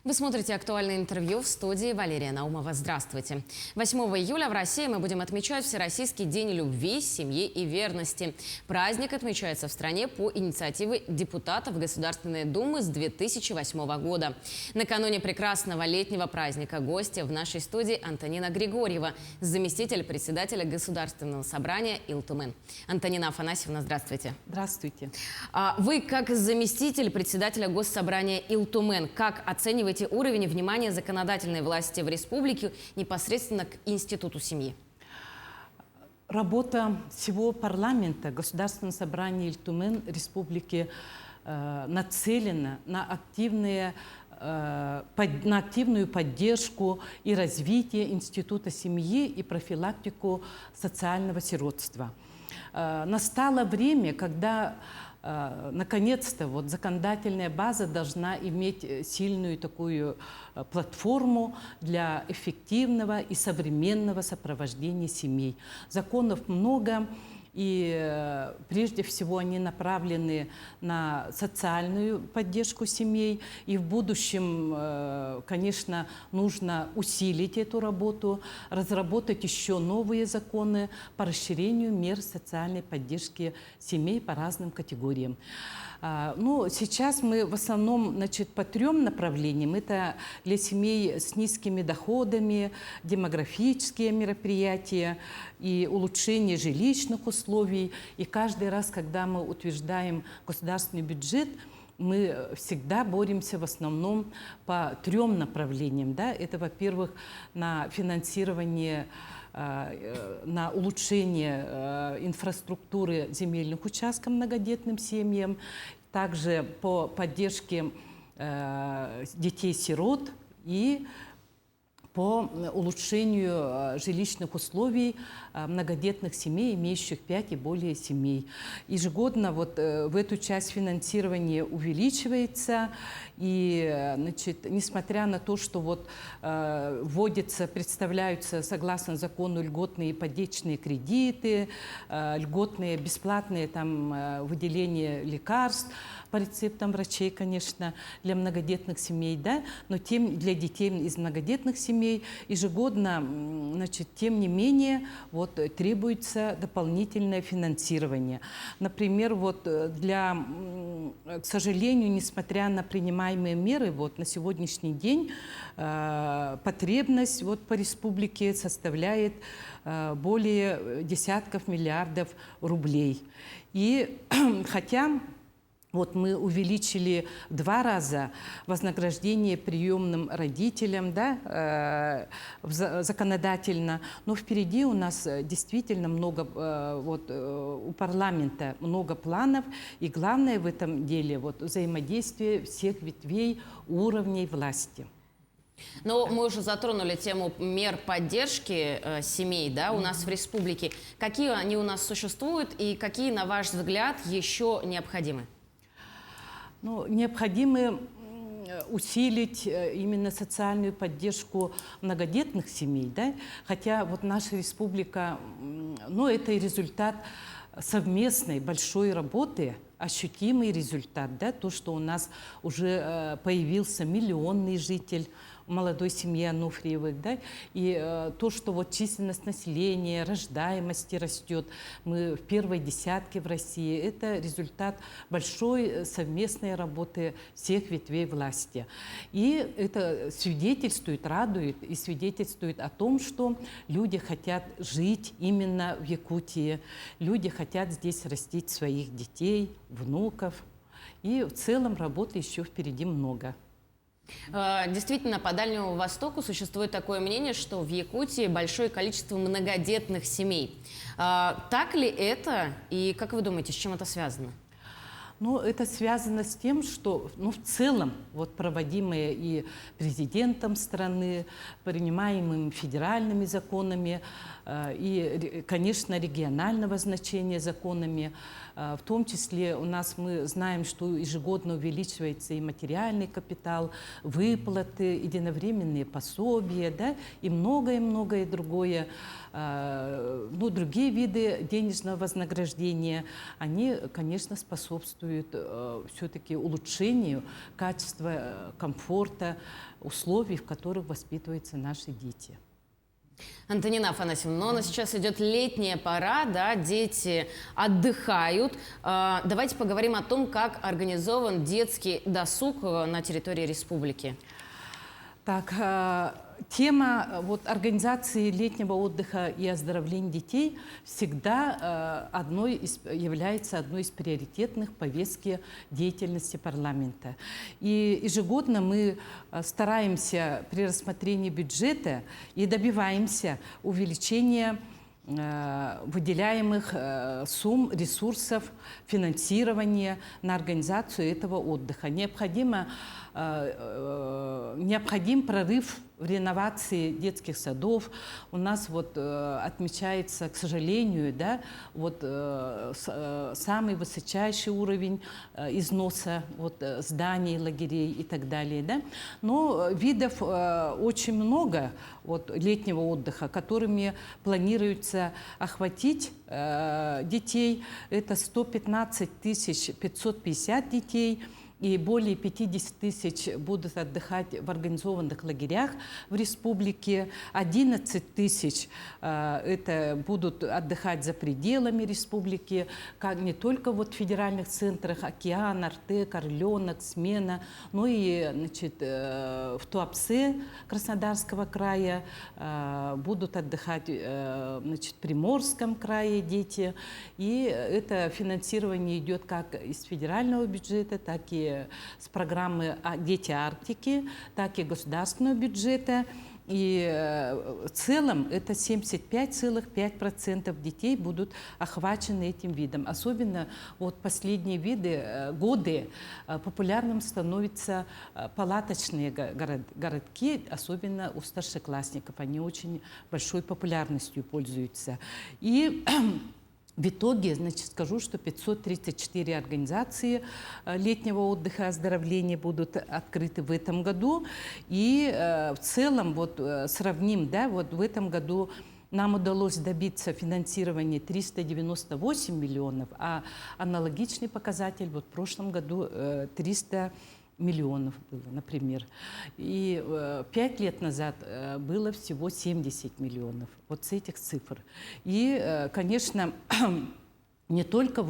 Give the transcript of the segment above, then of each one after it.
Вы смотрите «Актуальное интервью», в студии Валерия Наумова. Здравствуйте. 8 июля в России мы будем отмечать Всероссийский день любви, семьи и верности. Праздник отмечается в стране по инициативе депутатов Государственной Думы с 2008 года. Накануне прекрасного летнего праздника гостья в нашей студии Антонина Григорьева, заместитель председателя Государственного собрания Илтумен. Антонина Афанасьевна, здравствуйте. Здравствуйте. Вы, как заместитель председателя Госсобрания Илтумен, как оцениваете уровень внимания законодательной власти в республике непосредственно к институту семьи? Работа всего парламента Государственного собрания Илтумен Республики нацелена на активную поддержку и развитие института семьи и профилактику социального сиротства. Настало время, когда наконец-то законодательная база должна иметь сильную такую платформу для эффективного и современного сопровождения семей. Законов много, и прежде всего они направлены на социальную поддержку семей. И в будущем, конечно, нужно усилить эту работу, разработать еще новые законы по расширению мер социальной поддержки семей по разным категориям. Ну, сейчас мы в основном, по трем направлениям. Это для семей с низкими доходами, демографические мероприятия и улучшение жилищных условий. И каждый раз, когда мы утверждаем государственный бюджет, мы всегда боремся в основном по трем направлениям. Да? Это, во-первых, на финансирование, на улучшение инфраструктуры земельных участков многодетным семьям, также по поддержке детей-сирот и по улучшению жилищных условий многодетных семей, имеющих 5 и более семей. Ежегодно в эту часть финансирования увеличивается. И, несмотря на то, что представляются, согласно закону, льготные ипотечные кредиты, льготные бесплатные выделения лекарств по рецептам врачей, конечно, для многодетных семей, да, но для детей из многодетных семей ежегодно, тем не менее, требуется дополнительное финансирование. Например, к сожалению, несмотря на принимаемые меры, на сегодняшний день потребность по республике составляет более десятков миллиардов рублей. И хотя мы увеличили в 2 раза вознаграждение приемным родителям, да, законодательно, но впереди у нас действительно много, у парламента много планов, и главное в этом деле взаимодействие всех ветвей, уровней власти. Но мы уже затронули тему мер поддержки семей, да, у нас в республике. Какие они у нас существуют и какие, на ваш взгляд, еще необходимы? Необходимо усилить именно социальную поддержку многодетных семей, да? Хотя наша республика, это и результат совместной большой работы, ощутимый результат, да? То, что у нас уже появился миллионный житель молодой семьи Ануфриевых, да, и то, что численность населения, рождаемости растет, мы в первой десятке в России, это результат большой совместной работы всех ветвей власти. И это свидетельствует, радует и свидетельствует о том, что люди хотят жить именно в Якутии, люди хотят здесь растить своих детей, внуков, и в целом работы еще впереди много. Действительно, по Дальнему Востоку существует такое мнение, что в Якутии большое количество многодетных семей. Так ли это? И как вы думаете, с чем это связано? Это связано с тем, что в целом проводимые и президентом страны, принимаемыми федеральными законами и, конечно, регионального значения законами, в том числе у нас мы знаем, что ежегодно увеличивается и материальный капитал, выплаты, единовременные пособия, да, и многое-многое другое. Другие виды денежного вознаграждения, они, конечно, способствуют способствует все-таки улучшению качества, комфорта, условий, в которых воспитываются наши дети. Антонина Афанасьевна, но сейчас идет летняя пора, да, дети отдыхают. Давайте поговорим о том, как организован детский досуг на территории республики. Так, тема организации летнего отдыха и оздоровления детей всегда является одной из приоритетных повестки деятельности парламента. И ежегодно мы стараемся при рассмотрении бюджета и добиваемся увеличения выделяемых сумм, ресурсов, финансирования на организацию этого отдыха. Необходим прорыв в реновации детских садов. У нас отмечается, к сожалению, да, самый высочайший уровень износа зданий, лагерей и так далее. Да? Но видов очень много летнего отдыха, которыми планируется охватить детей. Это 115 550 детей. И более 50 тысяч будут отдыхать в организованных лагерях в республике. 11 тысяч это будут отдыхать за пределами республики, как не только в федеральных центрах «Океан», «Артек», «Орленок», «Смена», но и в Туапсе Краснодарского края будут отдыхать в Приморском крае дети. И это финансирование идет как из федерального бюджета, так и с программы «Дети Арктики», так и государственного бюджета. И в целом это 75,5% детей будут охвачены этим видом. Особенно последние годы популярным становятся палаточные городки, особенно у старшеклассников. Они очень большой популярностью пользуются. И в итоге, скажу, что 534 организации летнего отдыха и оздоровления будут открыты в этом году. И в целом, сравним, да, в этом году нам удалось добиться финансирования 398 миллионов, а аналогичный показатель в прошлом году 300 миллионов было, например. И 5 лет назад было всего 70 миллионов. С этих цифр. И, конечно, не только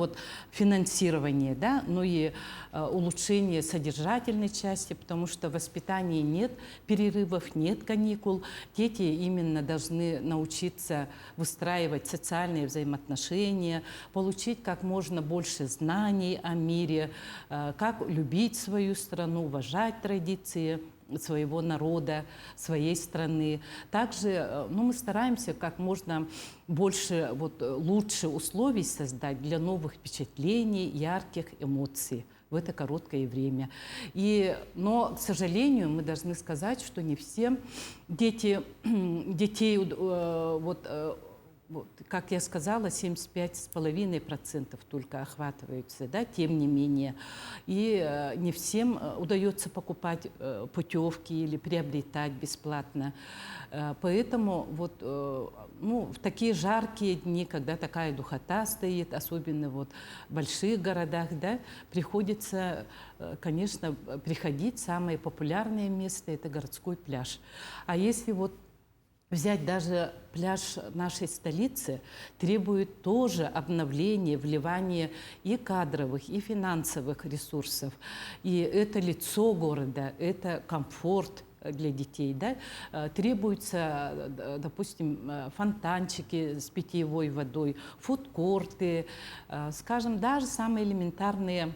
финансирование, да, но и улучшение содержательной части, потому что в воспитании нет перерывов, нет каникул. Дети именно должны научиться выстраивать социальные взаимоотношения, получить как можно больше знаний о мире, как любить свою страну, уважать традиции своего народа, своей страны. Также мы стараемся как можно больше, лучше условий создать для новых впечатлений, ярких эмоций в это короткое время. Но, к сожалению, мы должны сказать, что не все детей, как я сказала, 75,5% только охватываются, да, тем не менее. И не всем удается покупать путевки или приобретать бесплатно. Поэтому в такие жаркие дни, когда такая духота стоит, особенно в больших городах, да, приходится, конечно, приходить. Самое популярное место – это городской пляж. А если взять даже пляж нашей столицы, требует тоже обновления, вливания и кадровых, и финансовых ресурсов. И это лицо города, это комфорт для детей. Да? Требуются, допустим, фонтанчики с питьевой водой, фудкорты, скажем, даже самые элементарные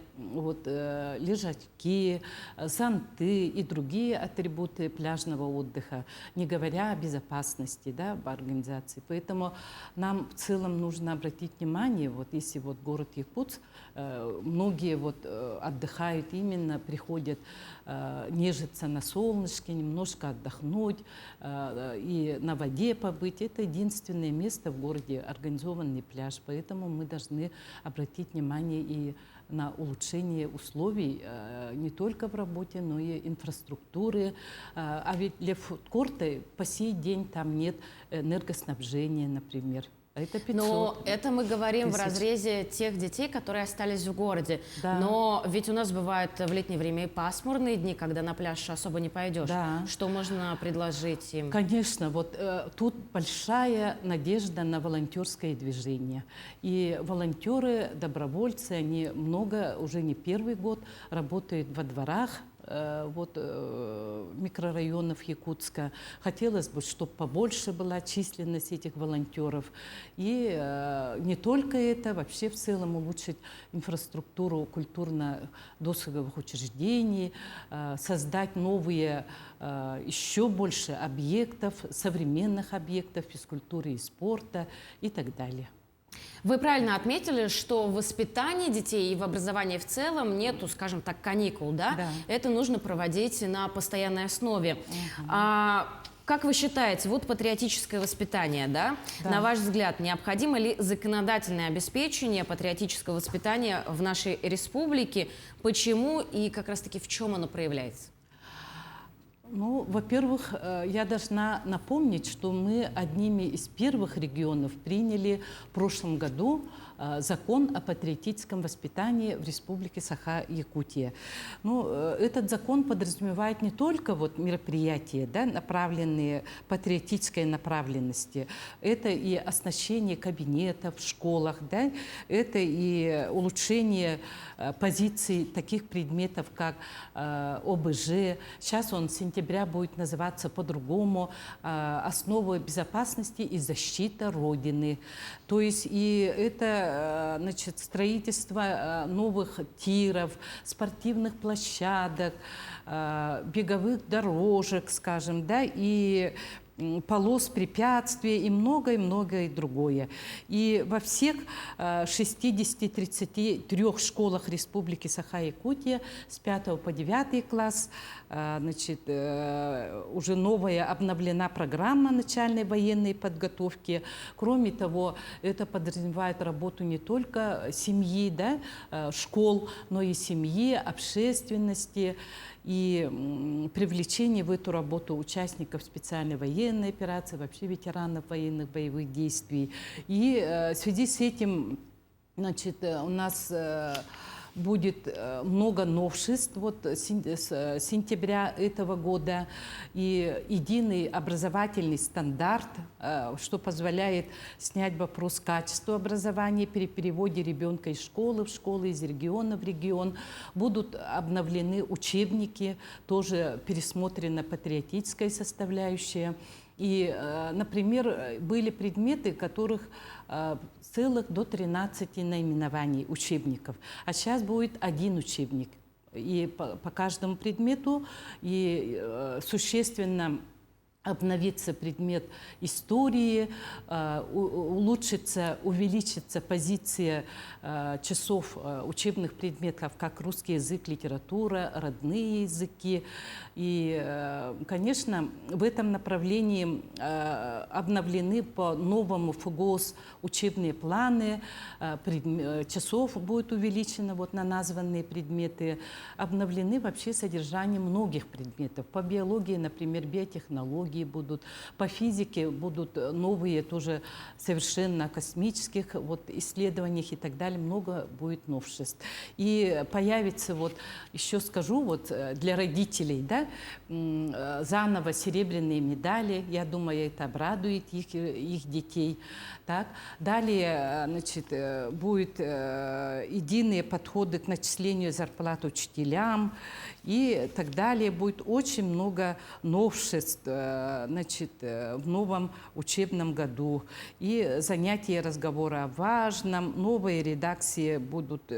лежаки, зонты и другие атрибуты пляжного отдыха, не говоря о безопасности, да, в организации. Поэтому нам в целом нужно обратить внимание, если город Якутск, многие отдыхают именно, приходят нежиться на солнышке, немножко отдохнуть и на воде побыть. Это единственное место в городе, организованный пляж. Поэтому мы должны обратить внимание и на улучшение условий не только в работе, но и инфраструктуры. А ведь для фудкорта по сей день там нет энергоснабжения, например. Это 500. Но это мы говорим в тысяч. разрезе тех детей, которые остались в городе. Да. Но ведь у нас бывают в летнее время и пасмурные дни, когда на пляж особо не пойдешь. Да. Что можно предложить им? Конечно, вот тут большая надежда на волонтерское движение. И волонтеры, добровольцы, они много, уже не первый год, работают во дворах микрорайонов Якутска. Хотелось бы, чтобы побольше была численность этих волонтеров. И не только это, вообще в целом улучшить инфраструктуру культурно-досуговых учреждений, создать новые, еще больше объектов, современных объектов физкультуры и спорта и так далее. Вы правильно отметили, что в воспитании детей и в образовании в целом нету, скажем так, каникул, да? Да. Это нужно проводить на постоянной основе. Как вы считаете, вот патриотическое воспитание, да? Да. На ваш взгляд, необходимо ли законодательное обеспечение патриотического воспитания в нашей республике? Почему и как раз-таки в чем оно проявляется? Ну, во-первых, я должна напомнить, что мы одними из первых регионов приняли в прошлом году закон о патриотическом воспитании в Республике Саха-Якутия. Ну, этот закон подразумевает не только вот мероприятия, да, направленные патриотической направленности, это и оснащение кабинетов в школах, да, это и улучшение позиций таких предметов, как ОБЖ. Сейчас он с сентября будет называться по-другому, «Основы безопасности и защиты Родины». То есть и это, значит, строительство новых тиров, спортивных площадок, беговых дорожек, скажем, да, и полос препятствий и многое другое. И во всех 60-33 школах Республики Саха-Якутия с 5 по 9 класс, значит, уже новая обновлена программа начальной военной подготовки. Кроме того, это подразумевает работу не только семьи, да, школ, но и семьи, общественности, и привлечение в эту работу участников специальной военной операции, вообще ветеранов военных боевых действий. И в связи с этим, значит, у нас будет много новшеств вот с сентября этого года, и единый образовательный стандарт, что позволяет снять вопрос качества образования при переводе ребенка из школы в школу, из региона в регион. Будут обновлены учебники, тоже пересмотрена патриотическая составляющая. И, например, были предметы, которых целых до 13 наименований учебников. А сейчас будет один учебник. И по каждому предмету и существенно обновится предмет истории, улучшится, увеличится позиция часов учебных предметов, как русский язык, литература, родные языки. И, конечно, в этом направлении обновлены по новому ФГОС учебные планы, часов будет увеличено вот на названные предметы, обновлены вообще содержание многих предметов. По биологии, например, биотехнологии будут, по физике будут новые тоже совершенно космических вот исследованиях и так далее, много будет новшеств. И появится, вот еще скажу, вот для родителей, да, заново серебряные медали, я думаю, это обрадует их детей. Так. Далее, значит, будут единые подходы к начислению зарплат учителям и так далее. Будет очень много новшеств, значит, в новом учебном году. И занятия разговора о важном, новые редакции будут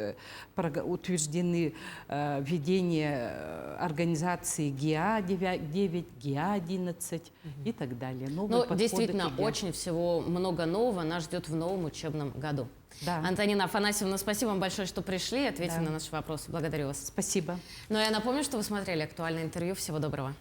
утверждены, введение организации ГИА-9, ГИА-11 и так далее. Ну, действительно, очень всего много нового нас ждет в новом учебном году. Да. Антонина Афанасьевна, спасибо вам большое, что пришли и ответили на наши вопросы. Благодарю вас. Спасибо. Ну, я напомню, что вы смотрели актуальное интервью. Всего доброго.